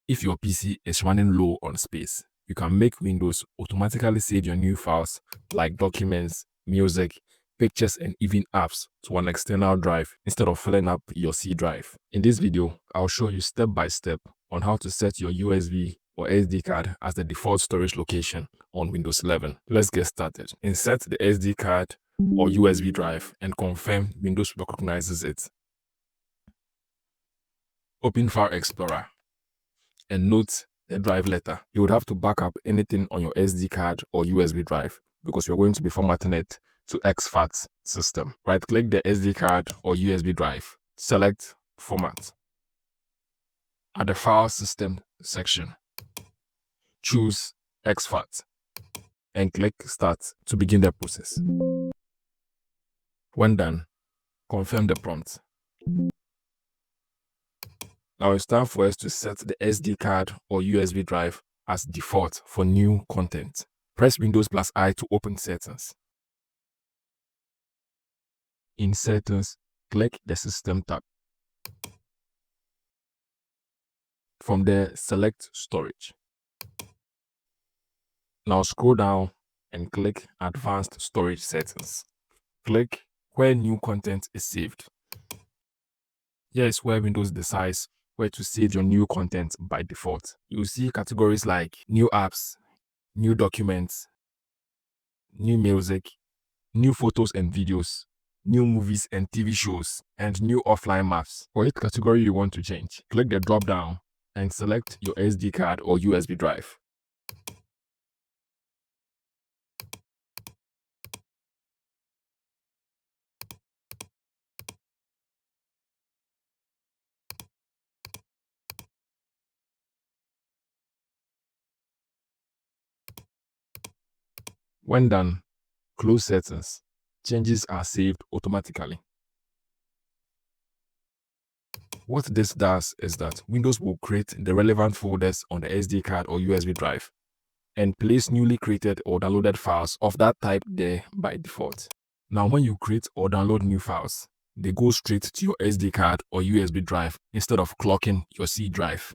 If your PC is running low on space, you can make Windows automatically save your new files like documents, music, pictures, and even apps to an external drive instead of filling up your C drive. In this video, I'll show you step by step on how to set your USB or SD card as the default storage location on Windows 11. Let's get started. Insert the SD card or USB drive and confirm Windows recognizes it. Open File Explorer and note the drive letter. You would have to back up anything on your SD card or USB drive because you're going to be formatting it to exFAT system. Right-click the SD card or USB drive. Select Format. At the File System section, choose exFAT and click Start to begin the process. When done, confirm the prompt. Now it's time for us to set the SD card or USB drive as default for new content. Press Windows + I to open Settings. In Settings, click the System tab. From there, select Storage. Now scroll down and click Advanced Storage Settings. Click where new content is saved. Here is where Windows decides where to save your new content by default. You'll see categories like new apps, new documents, new music, new photos and videos, new movies and TV shows, and new offline maps. For each category you want to change, click the drop down and select your SD card or USB drive. When done, close Settings. Changes are saved automatically. What this does is that Windows will create the relevant folders on the SD card or USB drive and place newly created or downloaded files of that type there by default. Now, when you create or download new files, they go straight to your SD card or USB drive instead of clocking your C drive.